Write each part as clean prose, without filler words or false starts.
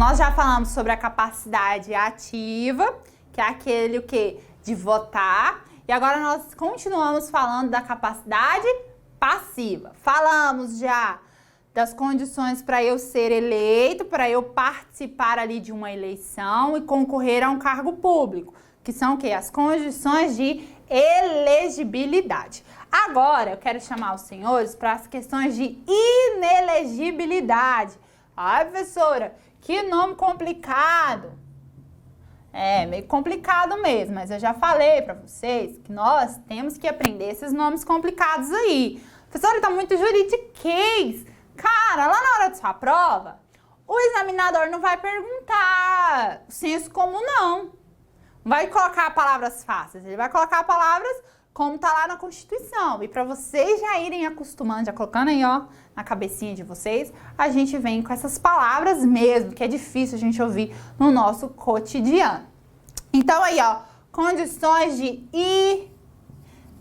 nós já falamos sobre a capacidade ativa, que é aquele o quê? De votar. E agora nós continuamos falando da capacidade passiva. Falamos já das condições para eu ser eleito, para eu participar ali de uma eleição e concorrer a um cargo público, que são o quê? As condições de elegibilidade. Agora eu quero chamar os senhores para as questões de inelegibilidade. Ai, professora, que nome complicado. É meio complicado mesmo, mas eu já falei para vocês que nós temos que aprender esses nomes complicados aí. Professora, tá muito juridiquês. Cara, lá na hora de sua prova, o examinador não vai perguntar o senso comum, não. Não vai colocar palavras fáceis, ele vai colocar palavras como tá lá na Constituição. E para vocês já irem acostumando, já colocando aí, ó, na cabecinha de vocês, a gente vem com essas palavras mesmo, que é difícil a gente ouvir no nosso cotidiano. Então aí, ó, condições de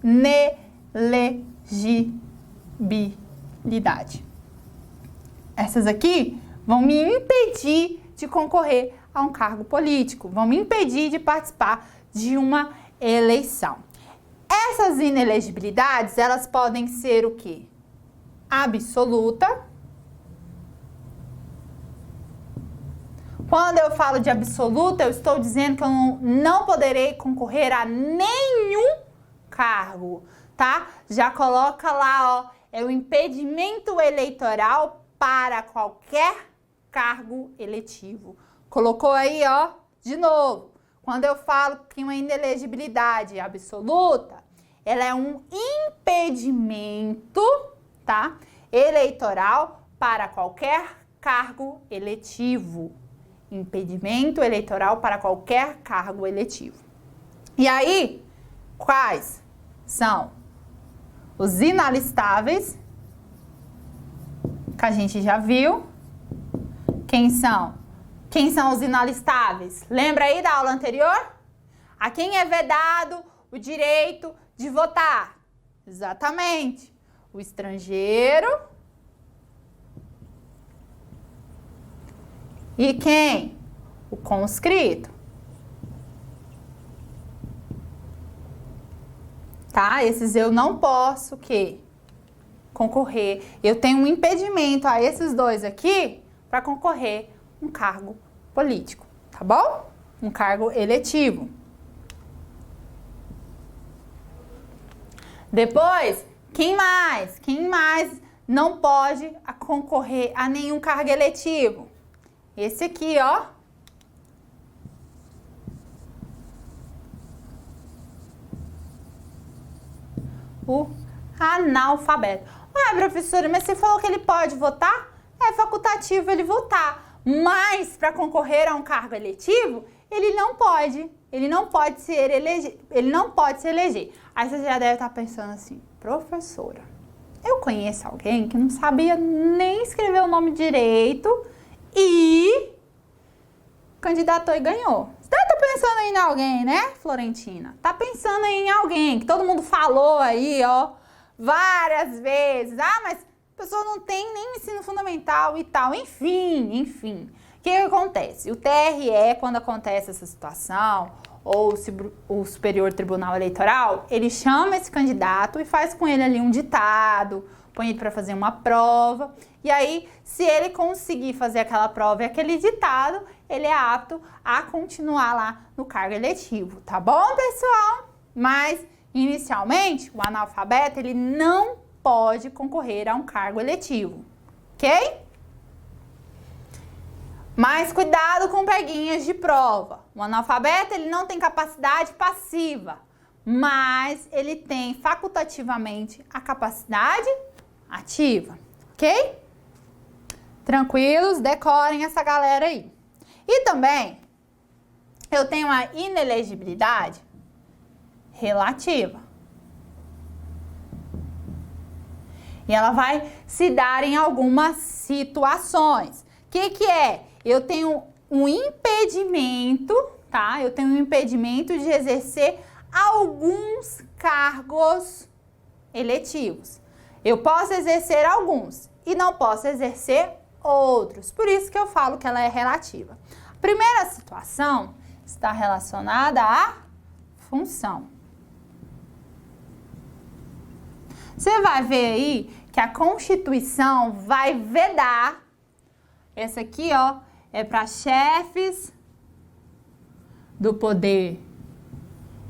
inelegibilidade. Essas aqui vão me impedir de concorrer a um cargo político, vão me impedir de participar de uma eleição. Essas inelegibilidades, elas podem ser o quê? Absoluta. Quando eu falo de absoluta, eu estou dizendo que eu não poderei concorrer a nenhum cargo, tá? Já coloca lá, ó, é o impedimento eleitoral para qualquer cargo eletivo. Colocou aí, ó, de novo. Quando eu falo que uma inelegibilidade absoluta, ela é um impedimento, tá? Eleitoral para qualquer cargo eletivo. Impedimento eleitoral para qualquer cargo eletivo. E aí, quais são os inalistáveis, que a gente já viu? Quem são os inalistáveis? Lembra aí da aula anterior? A quem é vedado o direito de votar? Exatamente. O estrangeiro. E quem? O conscrito. Tá? Esses eu não posso concorrer. Eu tenho um impedimento a esses dois aqui para concorrer um cargo político, tá bom? Um cargo eletivo. Depois, quem mais? Quem mais não pode concorrer a nenhum cargo eletivo? Esse aqui, ó. O analfabeto. Ué, professora, mas você falou que ele pode votar? É facultativo ele votar. Mas para concorrer a um cargo eletivo, ele não pode se eleger. Aí você já deve estar pensando assim, professora, eu conheço alguém que não sabia nem escrever o nome direito e candidatou e ganhou. Você deve estar pensando aí em alguém, né, Florentina? Tá pensando aí em alguém que todo mundo falou aí, ó, várias vezes. Ah, mas a pessoa não tem nem ensino fundamental e tal. Enfim. O que acontece? O TRE, quando acontece essa situação, ou o Superior Tribunal Eleitoral, ele chama esse candidato e faz com ele ali um ditado, põe ele para fazer uma prova. E aí, se ele conseguir fazer aquela prova e aquele ditado, ele é apto a continuar lá no cargo eletivo, tá bom, pessoal? Mas, inicialmente, o analfabeto, ele não pode concorrer a um cargo eletivo, ok? Mas cuidado com peguinhas de prova. O analfabeto, ele não tem capacidade passiva, mas ele tem facultativamente a capacidade ativa, ok? Tranquilos, decorem essa galera aí. E também, eu tenho a inelegibilidade relativa. E ela vai se dar em algumas situações. O que é? Eu tenho um impedimento, tá? Eu tenho um impedimento de exercer alguns cargos eletivos. Eu posso exercer alguns e não posso exercer outros. Por isso que eu falo que ela é relativa. A primeira situação está relacionada à função. Você vai ver aí que a Constituição vai vedar, essa aqui, ó, é para chefes do poder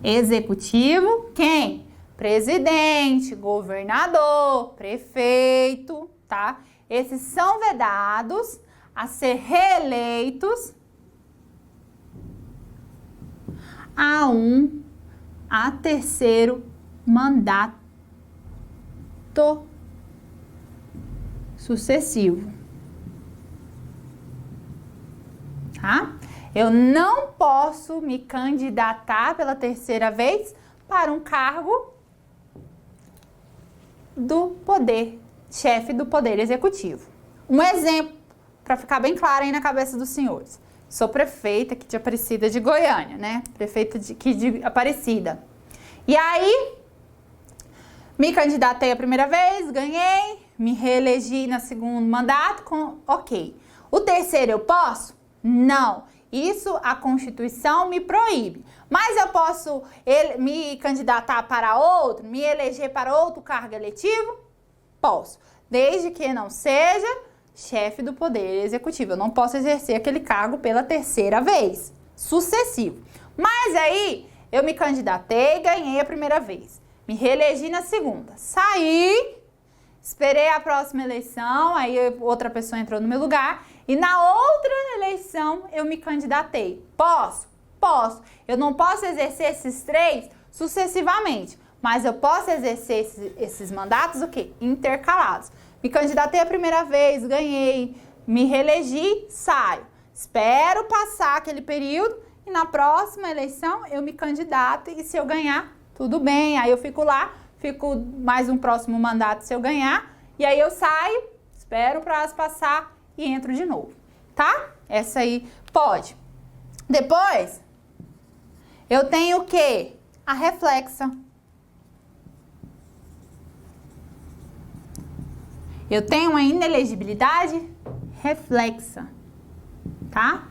executivo, quem? Presidente, governador, prefeito, tá? Esses são vedados a ser reeleitos a terceiro mandato sucessivo, tá? Eu não posso me candidatar pela terceira vez para um cargo do poder, chefe do poder executivo. Um exemplo, para ficar bem claro aí na cabeça dos senhores. Sou prefeita aqui de Aparecida de Goiânia, né? Prefeita aqui de Aparecida. E aí, me candidatei a primeira vez, ganhei, me reelegi no segundo mandato, ok. O terceiro eu posso? Não. Isso a Constituição me proíbe. Mas eu posso me candidatar para outro, me eleger para outro cargo eletivo? Posso. Desde que não seja chefe do Poder Executivo. Eu não posso exercer aquele cargo pela terceira vez, sucessivo. Mas aí, eu me candidatei e ganhei a primeira vez. Me reelegi na segunda. Saí, esperei a próxima eleição, aí outra pessoa entrou no meu lugar. E na outra eleição, eu me candidatei. Posso? Posso. Eu não posso exercer esses três sucessivamente, mas eu posso exercer esses mandatos, o quê? Intercalados. Me candidatei a primeira vez, ganhei, me reelegi, saio. Espero passar aquele período e na próxima eleição eu me candidato e se eu ganhar, tudo bem. Aí eu fico lá, fico mais um próximo mandato se eu ganhar e aí eu saio, espero o prazo passar e entro de novo, tá? Essa aí pode. Depois, eu tenho o quê? A reflexa. Eu tenho uma inelegibilidade reflexa, tá?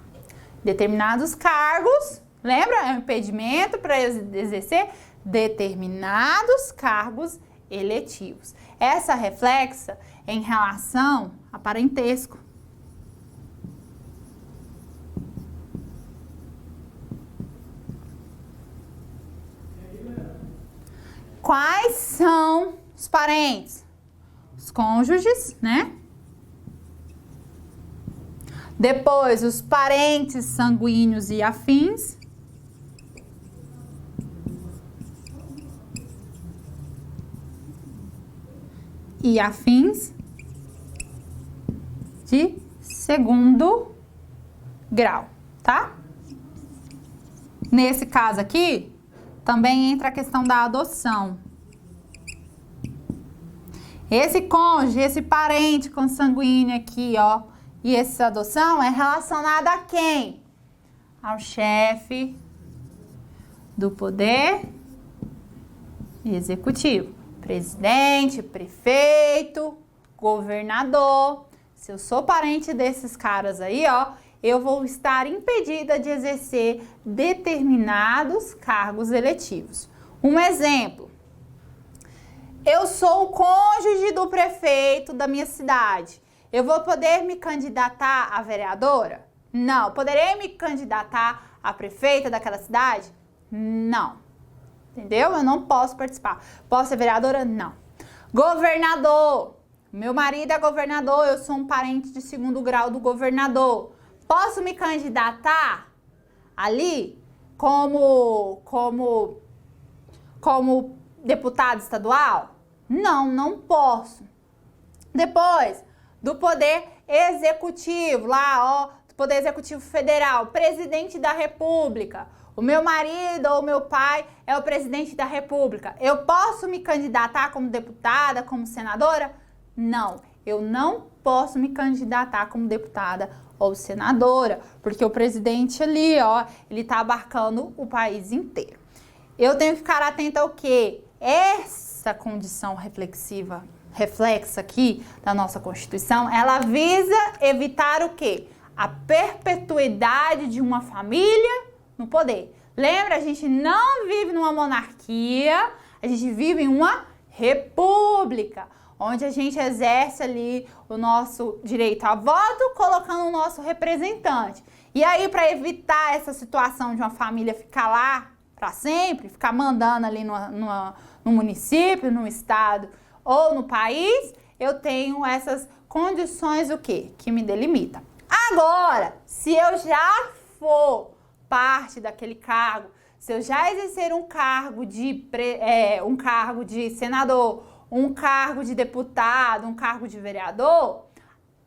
Determinados cargos, lembra? É um impedimento para exercer determinados cargos eletivos. Essa reflexa é em relação a parentesco. Quais são os parentes? Os cônjuges, né? Depois, os parentes sanguíneos e afins. E afins de segundo grau, tá? Nesse caso aqui, também entra a questão da adoção. Esse cônjuge, esse parente consanguíneo aqui, ó, e essa adoção é relacionada a quem? Ao chefe do poder executivo. Presidente, prefeito, governador. Se eu sou parente desses caras aí, ó, eu vou estar impedida de exercer determinados cargos eletivos. Um exemplo. Eu sou o cônjuge do prefeito da minha cidade. Eu vou poder me candidatar a vereadora? Não. Poderei me candidatar a prefeita daquela cidade? Não. Entendeu? Eu não posso participar. Posso ser vereadora? Não. Governador. Meu marido é governador, eu sou um parente de segundo grau do governador. Posso me candidatar ali como deputado estadual? Não, não posso. Depois, do poder executivo, lá, ó, do poder executivo federal, presidente da república. O meu marido ou meu pai é o presidente da república. Eu posso me candidatar como deputada, como senadora? Não, eu não posso me candidatar como deputada ou senadora, porque o presidente ali, ó, ele tá abarcando o país inteiro. Eu tenho que ficar atenta ao quê? Essa condição reflexiva reflexo aqui da nossa Constituição, ela visa evitar o quê? A perpetuidade de uma família no poder. Lembra, a gente não vive numa monarquia, a gente vive em uma república, onde a gente exerce ali o nosso direito a voto, colocando o nosso representante. E aí, para evitar essa situação de uma família ficar lá para sempre, ficar mandando ali no município, no estado ou no país, eu tenho essas condições o quê? Que me delimitam. Agora, se eu já for parte daquele cargo, se eu já exercer um cargo de senador, um cargo de deputado, um cargo de vereador,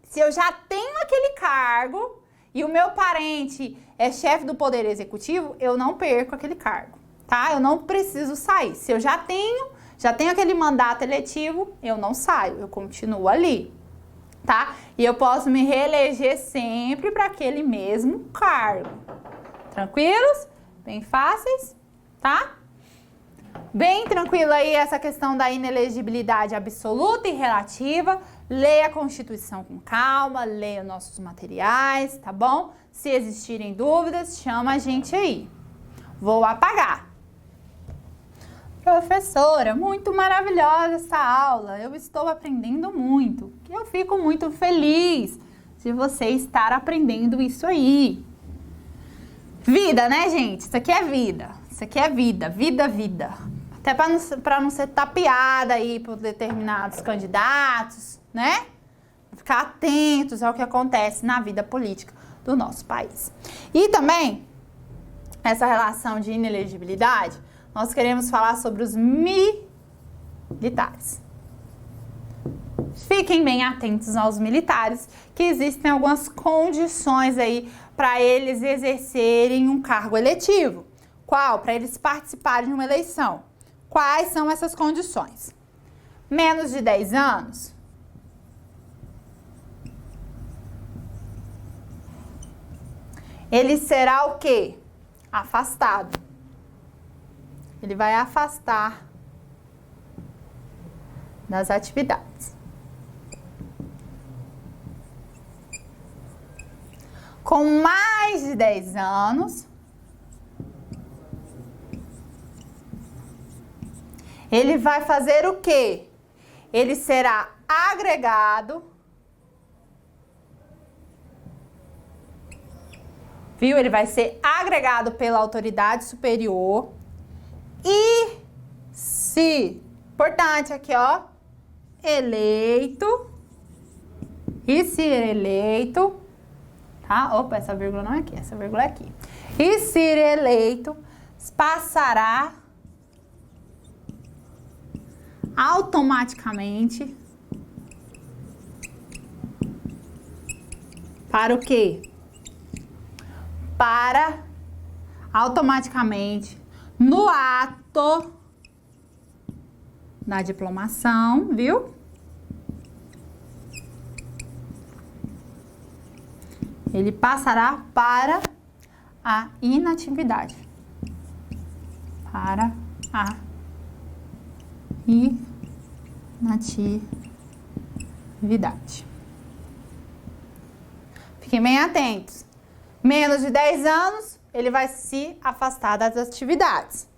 se eu já tenho aquele cargo e o meu parente é chefe do Poder Executivo, eu não perco aquele cargo, tá? Eu não preciso sair. Se eu já tenho aquele mandato eletivo, eu não saio, eu continuo ali, tá? E eu posso me reeleger sempre para aquele mesmo cargo. Tranquilos? Bem fáceis, tá? Bem tranquilo aí essa questão da inelegibilidade absoluta e relativa. Leia a Constituição com calma, leia nossos materiais, tá bom? Se existirem dúvidas, chama a gente aí. Vou apagar. Professora, muito maravilhosa essa aula. Eu estou aprendendo muito. Eu fico muito feliz de você estar aprendendo isso aí. Vida, né, gente? Isso aqui é vida. Isso aqui é vida. Vida. Até para não ser tapeada aí por determinados candidatos, né? Ficar atentos ao que acontece na vida política do nosso país. E também, essa relação de inelegibilidade, nós queremos falar sobre os militares. Fiquem bem atentos aos militares, que existem algumas condições aí para eles exercerem um cargo eletivo. Qual? Para eles participarem de uma eleição. Quais são essas condições? Menos de 10 anos. Ele será o quê? Afastado. Ele vai afastar das atividades. Com mais de 10 anos, ele vai fazer o quê? Ele será agregado, viu? Ele vai ser agregado pela autoridade superior e se, importante aqui, ó, eleito, e se eleito, tá? Opa, essa vírgula não é aqui, essa vírgula é aqui. E se eleito, passará automaticamente para o quê? Para automaticamente no ato da diplomação, viu? Ele passará para a inatividade. Para a inatividade. Fiquem bem atentos. Menos de 10 anos, ele vai se afastar das atividades.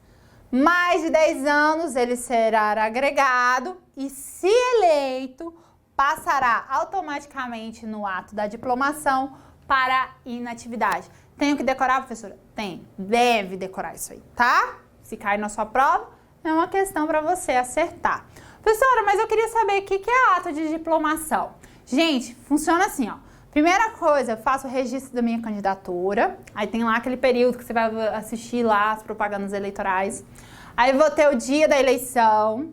Mais de 10 anos, ele será agregado e, se eleito, passará automaticamente no ato da diplomação para a inatividade. Tenho que decorar, professora? Tem. Deve decorar isso aí, tá? Se cair na sua prova, é uma questão para você acertar. Professora, mas eu queria saber o que é ato de diplomação. Gente, funciona assim, ó. Primeira coisa, eu faço o registro da minha candidatura. Aí tem lá aquele período que você vai assistir lá as propagandas eleitorais. Aí vou ter o dia da eleição,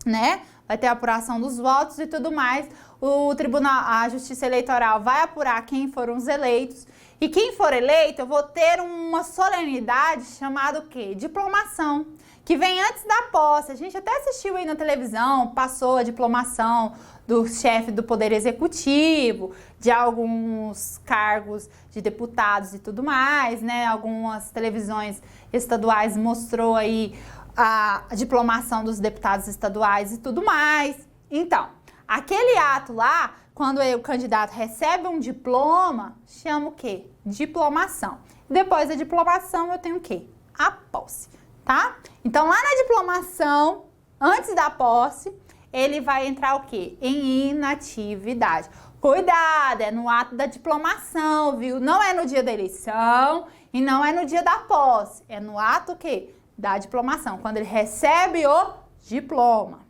né? Vai ter a apuração dos votos e tudo mais. O tribunal, a Justiça Eleitoral vai apurar quem foram os eleitos. E quem for eleito, eu vou ter uma solenidade chamada o quê? Diplomação, que vem antes da posse. A gente até assistiu aí na televisão, passou a diplomação do chefe do Poder Executivo, de alguns cargos de deputados e tudo mais, né? Algumas televisões estaduais mostrou aí a diplomação dos deputados estaduais e tudo mais. Então, aquele ato lá, quando o candidato recebe um diploma, chama o quê? Diplomação. Depois da diplomação, eu tenho o quê? A posse, tá? Então, lá na diplomação, antes da posse, ele vai entrar o quê? Em inatividade. Cuidado, é no ato da diplomação, viu? Não é no dia da eleição e não é no dia da posse. É no ato o quê? Da diplomação, quando ele recebe o diploma.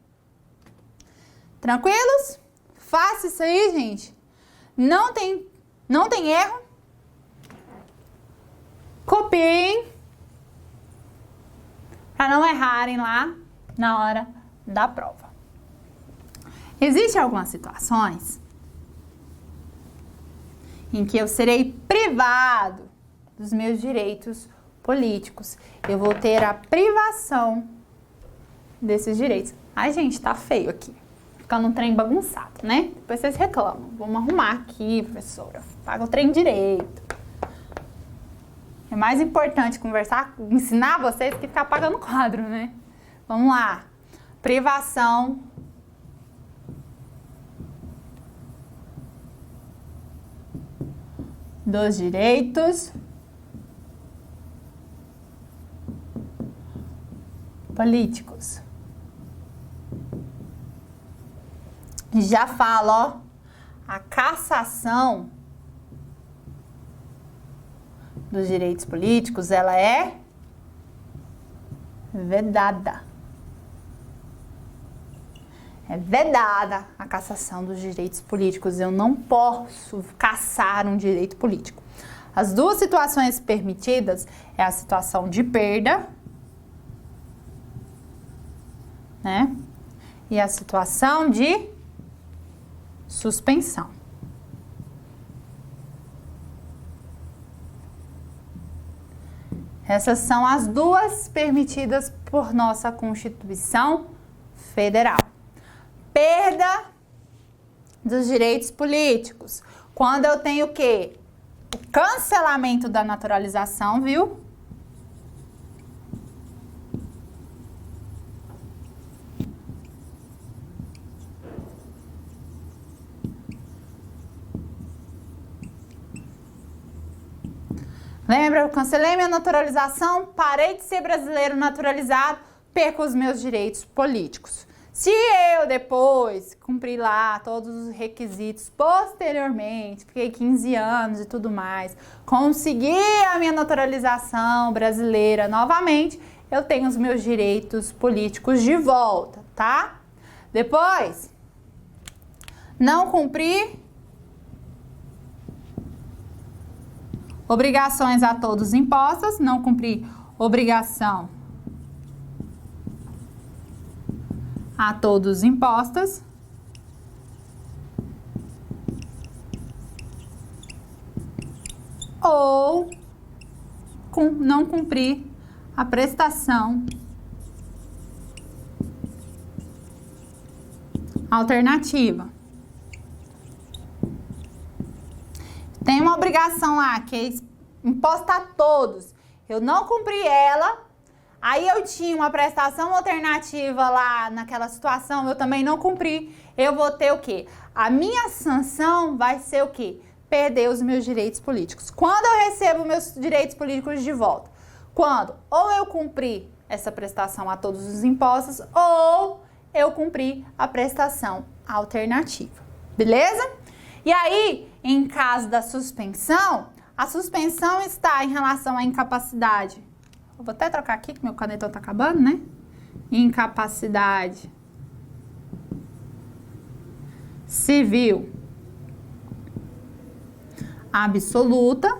Tranquilos? Faça isso aí, gente. Não tem erro. Copiem para não errarem lá na hora da prova. Existem algumas situações em que eu serei privado dos meus direitos políticos. Eu vou ter a privação desses direitos. Ai, gente, tá feio aqui. Ficando um trem bagunçado, né? Depois vocês reclamam. Vamos arrumar aqui, professora. Paga o trem direito. É mais importante conversar, ensinar vocês que ficar pagando quadro, né? Vamos lá. Privação dos direitos políticos. Já falo, ó, a cassação dos direitos políticos, ela é vedada. É vedada a cassação dos direitos políticos. Eu não posso cassar um direito político. As duas situações permitidas é a situação de perda, né? E a situação de suspensão. Essas são as duas permitidas por nossa Constituição Federal. Perda dos direitos políticos. Quando eu tenho o quê? O cancelamento da naturalização, viu? Lembra? Eu cancelei minha naturalização, parei de ser brasileiro naturalizado, perco os meus direitos políticos. Se eu depois cumprir lá todos os requisitos posteriormente, fiquei 15 anos e tudo mais, consegui a minha naturalização brasileira novamente, eu tenho os meus direitos políticos de volta, tá? Depois, não cumprir obrigações a todos impostas, não cumprir obrigação a todos impostas. Ou não cumprir a prestação alternativa. Tem uma obrigação lá que é imposta a todos. Eu não cumpri ela. Aí eu tinha uma prestação alternativa lá naquela situação, eu também não cumpri. Eu vou ter o quê? A minha sanção vai ser o quê? Perder os meus direitos políticos. Quando eu recebo meus direitos políticos de volta? Quando ou eu cumpri essa prestação a todos os impostos ou eu cumpri a prestação alternativa. Beleza? E aí, em caso da suspensão, a suspensão está em relação à incapacidade. Eu vou até trocar aqui, que meu canetão tá acabando, né? Incapacidade civil absoluta.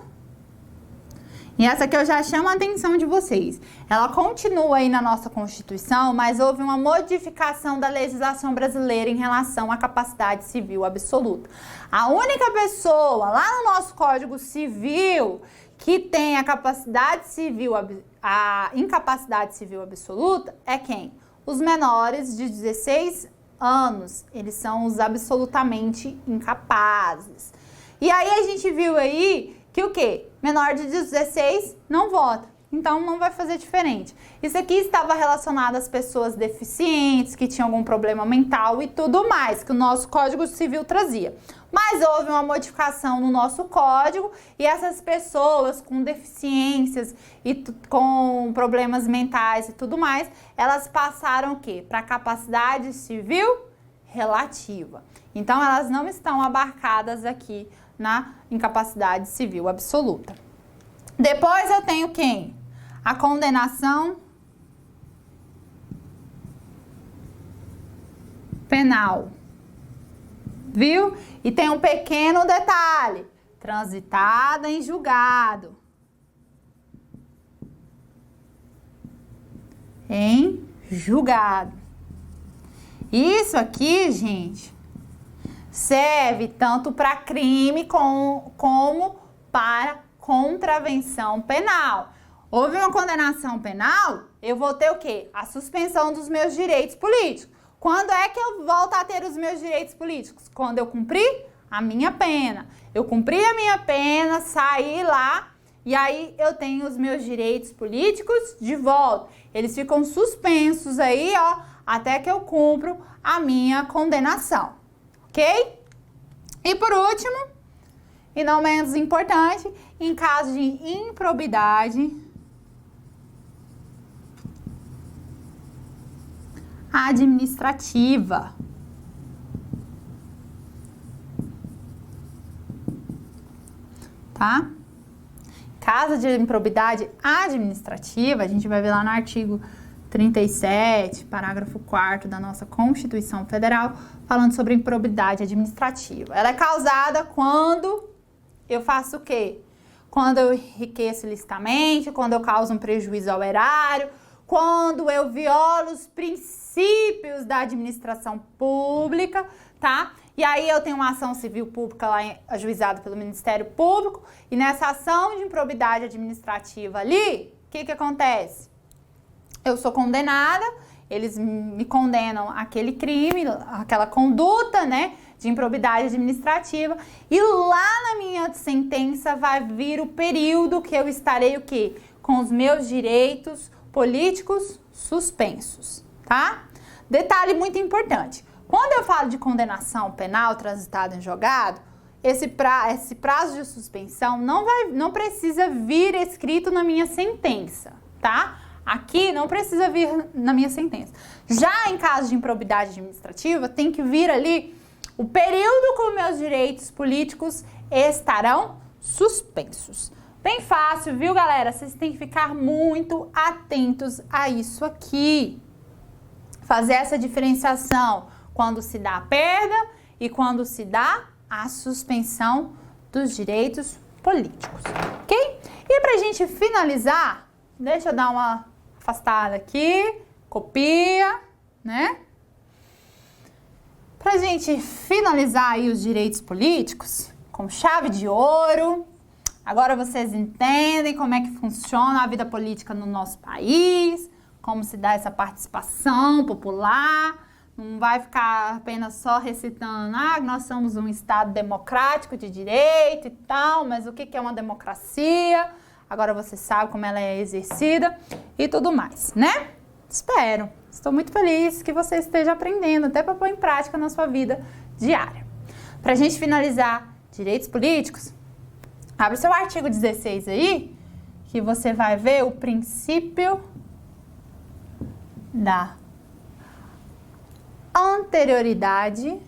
E essa aqui eu já chamo a atenção de vocês. Ela continua aí na nossa Constituição, mas houve uma modificação da legislação brasileira em relação à capacidade civil absoluta. A única pessoa lá no nosso Código Civil que tem a incapacidade civil absoluta é quem? Os menores de 16 anos. Eles são os absolutamente incapazes. E aí a gente viu aí que o quê? Menor de 16 não vota. então não vai fazer diferente. Isso aqui estava relacionado às pessoas deficientes, que tinham algum problema mental e tudo mais, que o nosso Código Civil trazia. Mas houve uma modificação no nosso código e essas pessoas com deficiências e com problemas mentais e tudo mais, elas passaram o quê? Para a capacidade civil relativa. Então, elas não estão abarcadas aqui na incapacidade civil absoluta. Depois eu tenho quem? A condenação penal. Viu? E tem um pequeno detalhe: transitada em julgado. Em julgado. Isso aqui, gente, serve tanto para crime como para contravenção penal. Houve uma condenação penal, eu vou ter o quê? A suspensão dos meus direitos políticos. Quando é que eu volto a ter os meus direitos políticos? Quando eu cumprir a minha pena. Eu cumpri a minha pena, saí lá e aí eu tenho os meus direitos políticos de volta. Eles ficam suspensos aí, ó, até que eu cumpro a minha condenação, ok? E por último, e não menos importante, em caso de improbidade administrativa. Tá? Caso de improbidade administrativa, a gente vai ver lá no artigo 37, parágrafo 4º da nossa Constituição Federal, falando sobre improbidade administrativa. Ela é causada quando eu faço o quê? Quando eu enriqueço ilicitamente, quando eu causo um prejuízo ao erário, quando eu violo os princípios da administração pública, tá? E aí eu tenho uma ação civil pública lá ajuizada pelo Ministério Público, e nessa ação de improbidade administrativa ali, o que acontece? Eu sou condenada, eles me condenam àquele crime, aquela conduta, né, de improbidade administrativa, e lá na minha sentença vai vir o período que eu estarei o quê? Com os meus direitos políticos suspensos, tá? Detalhe muito importante. Quando eu falo de condenação penal transitada em julgado, esse prazo de suspensão não precisa vir escrito na minha sentença, tá? Aqui não precisa vir na minha sentença. Já em caso de improbidade administrativa, tem que vir ali o período que os meus direitos políticos estarão suspensos. Bem fácil, viu, galera? Vocês têm que ficar muito atentos a isso aqui. Fazer essa diferenciação quando se dá a perda e quando se dá a suspensão dos direitos políticos, ok? E pra gente finalizar, deixa eu dar uma afastada aqui, copia, né? Pra gente finalizar aí os direitos políticos com chave de ouro. Agora vocês entendem como é que funciona a vida política no nosso país, como se dá essa participação popular. Não vai ficar apenas só recitando, nós somos um Estado democrático de direito e tal, mas o que é uma democracia? Agora você sabe como ela é exercida e tudo mais, né? Espero. Estou muito feliz que você esteja aprendendo, até para pôr em prática na sua vida diária. Para a gente finalizar direitos políticos, abre seu artigo 16 aí, que você vai ver o princípio da anterioridade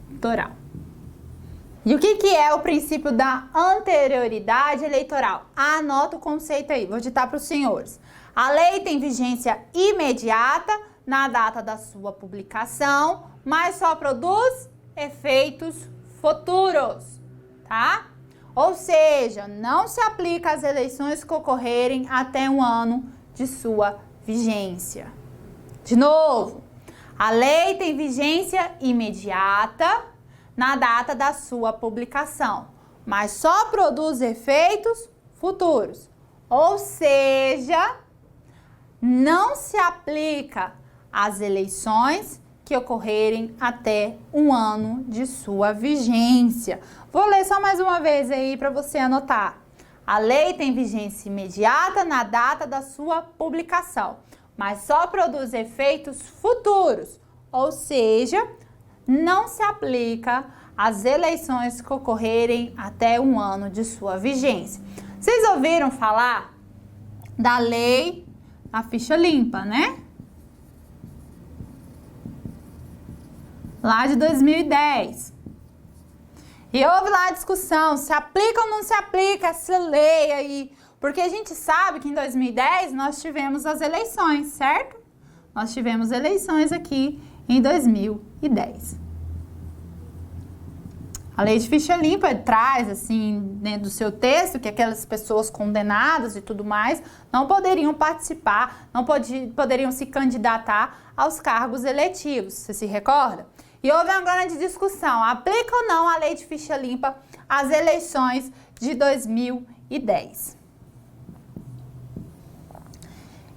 eleitoral. E o que é o princípio da anterioridade eleitoral? Anota o conceito aí, vou ditar para os senhores. A lei tem vigência imediata na data da sua publicação, mas só produz efeitos futuros, tá? Ou seja, não se aplica às eleições que ocorrerem até um ano de sua vigência. De novo, a lei tem vigência imediata na data da sua publicação, mas só produz efeitos futuros. Ou seja, não se aplica às eleições que ocorrerem até um ano de sua vigência. Vou ler só mais uma vez aí para você anotar. A lei tem vigência imediata na data da sua publicação, mas só produz efeitos futuros, ou seja, não se aplica às eleições que ocorrerem até um ano de sua vigência. Vocês ouviram falar da lei da ficha limpa, né? Lá de 2010. E houve lá a discussão, se aplica ou não se aplica essa lei aí, porque a gente sabe que em 2010 nós tivemos as eleições, certo? Nós tivemos eleições aqui em 2010. A lei de ficha limpa traz, assim, dentro do seu texto, que aquelas pessoas condenadas e tudo mais não poderiam participar, não poderiam se candidatar aos cargos eletivos, você se recorda? E houve uma grande discussão, aplica ou não a lei de ficha limpa às eleições de 2010.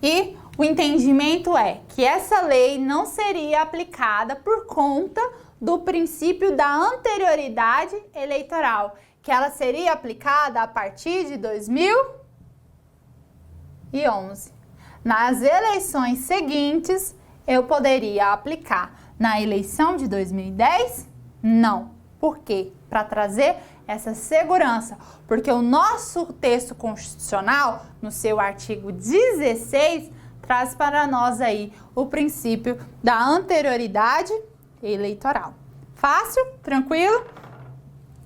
E o entendimento é que essa lei não seria aplicada por conta do princípio da anterioridade eleitoral, que ela seria aplicada a partir de 2011. Nas eleições seguintes, eu poderia aplicar. Na eleição de 2010, não. Por quê? Para trazer essa segurança, porque o nosso texto constitucional, no seu artigo 16, traz para nós aí o princípio da anterioridade eleitoral. Fácil? Tranquilo?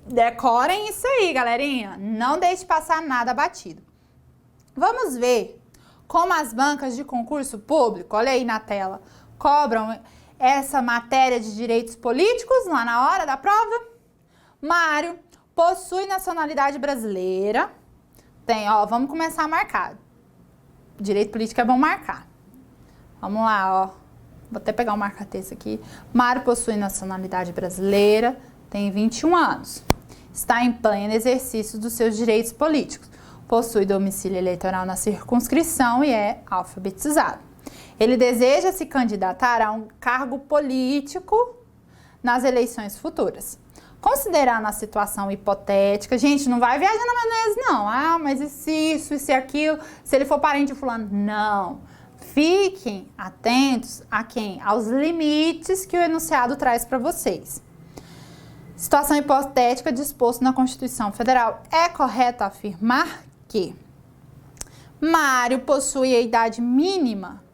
Decorem isso aí, galerinha. Não deixe passar nada batido. Vamos ver como as bancas de concurso público, olha aí na tela, cobram essa matéria de direitos políticos lá na hora da prova. Mário possui nacionalidade brasileira. Tem, ó, vamos começar a marcar. Direito político é bom marcar. Vamos lá, ó. Vou até pegar o marca-texto aqui. Mário possui nacionalidade brasileira, tem 21 anos. Está em pleno exercício dos seus direitos políticos. Possui domicílio eleitoral na circunscrição e é alfabetizado. Ele deseja se candidatar a um cargo político nas eleições futuras. Considerando a situação hipotética, gente, não vai viajar na maionese, não. Ah, mas isso e aquilo, se ele for parente de fulano. Não. Fiquem atentos a quem? Aos limites que o enunciado traz para vocês. Situação hipotética disposto na Constituição Federal. É correto afirmar que Mário possui a idade mínima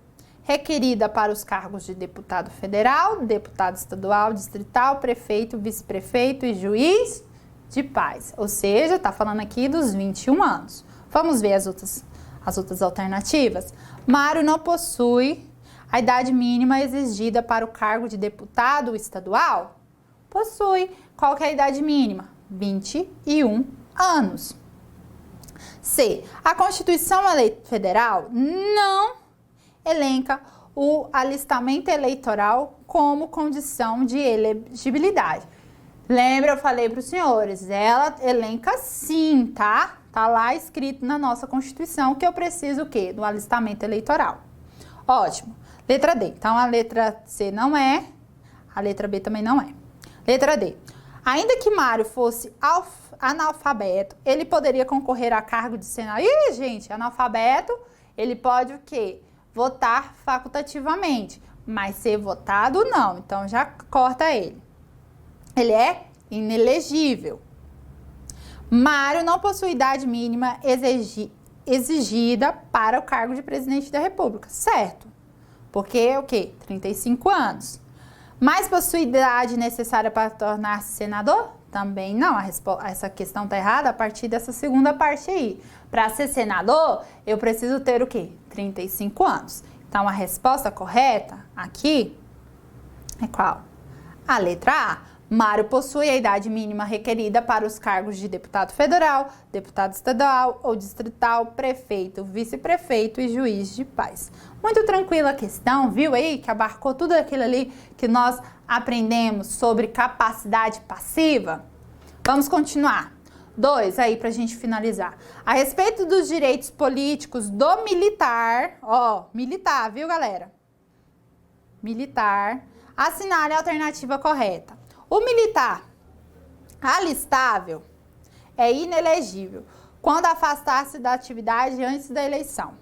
requerida para os cargos de deputado federal, deputado estadual, distrital, prefeito, vice-prefeito e juiz de paz. Ou seja, está falando aqui dos 21 anos. Vamos ver as outras alternativas. Mário não possui a idade mínima exigida para o cargo de deputado estadual? Possui. Qual que é a idade mínima? 21 anos. C. A Constituição Federal não elenca o alistamento eleitoral como condição de elegibilidade. Lembra, eu falei para os senhores, ela elenca sim, tá? Tá lá escrito na nossa Constituição que eu preciso o quê? Do alistamento eleitoral. Ótimo. Letra D. Então, a letra C não é, a letra B também não é. Letra D. Ainda que Mário fosse analfabeto, ele poderia concorrer a cargo de senador. Ih, gente, analfabeto, ele pode o quê? Votar facultativamente, mas ser votado não, então já corta ele. Ele é inelegível. Mário não possui idade mínima exigida para o cargo de presidente da República, certo? Porque é o quê? 35 anos. Mas possui idade necessária para tornar-se senador? Também não, essa questão está errada a partir dessa segunda parte aí. Para ser senador, eu preciso ter o quê? 35 anos. Então, a resposta correta aqui é qual? A letra A. Mário possui a idade mínima requerida para os cargos de deputado federal, deputado estadual ou distrital, prefeito, vice-prefeito e juiz de paz. Muito tranquila a questão, viu aí? Que abarcou tudo aquilo ali que nós aprendemos sobre capacidade passiva. Vamos continuar. 2 aí pra gente finalizar. A respeito dos direitos políticos do militar, ó, militar, viu, galera? Militar. Assinale a alternativa correta. O militar alistável é inelegível quando afastar-se da atividade antes da eleição.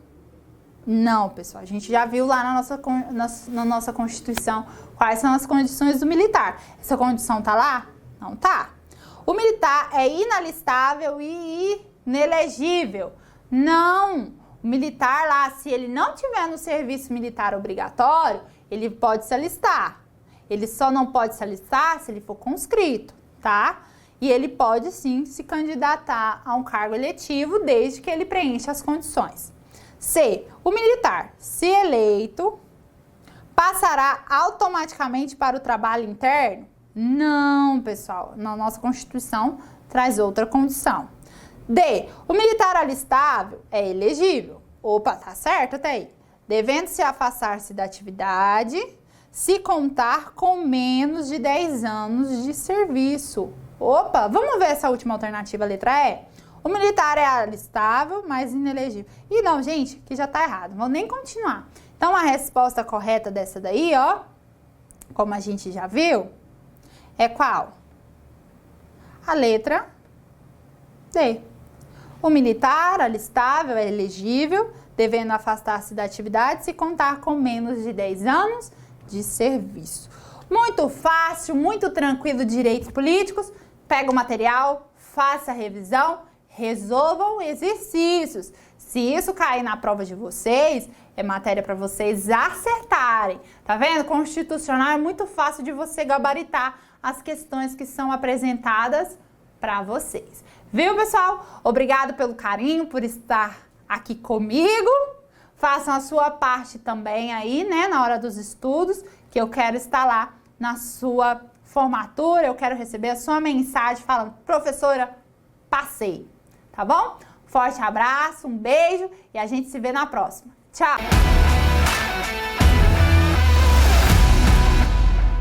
Não, pessoal, a gente já viu lá na nossa Constituição quais são as condições do militar. Essa condição tá lá? Não tá. O militar é inalistável e inelegível. Não. O militar lá, se ele não tiver no serviço militar obrigatório, ele pode se alistar. Ele só não pode se alistar se ele for conscrito, tá? E ele pode sim se candidatar a um cargo eletivo desde que ele preencha as condições. C. O militar, se eleito, passará automaticamente para o trabalho interno? Não, pessoal. Na nossa Constituição traz outra condição. D. O militar alistável é elegível. Opa, tá certo até aí. Devendo-se afastar-se da atividade se contar com menos de 10 anos de serviço. Opa, vamos ver essa última alternativa, letra E? O militar é alistável, mas inelegível. E não, gente, que já tá errado. Vou nem continuar. Então, a resposta correta dessa daí, ó, como a gente já viu, é qual? A letra D. O militar alistável é elegível, devendo afastar-se da atividade se contar com menos de 10 anos de serviço. Muito fácil, muito tranquilo, direitos políticos. Pega o material, faça a revisão, resolvam exercícios. Se isso cair na prova de vocês, é matéria para vocês acertarem. Tá vendo? Constitucional é muito fácil de você gabaritar as questões que são apresentadas para vocês. Viu, pessoal? Obrigado pelo carinho, por estar aqui comigo. Façam a sua parte também aí, né, na hora dos estudos, que eu quero estar lá na sua formatura, eu quero receber a sua mensagem falando: professora, passei. Tá bom? Forte abraço, um beijo e a gente se vê na próxima. Tchau!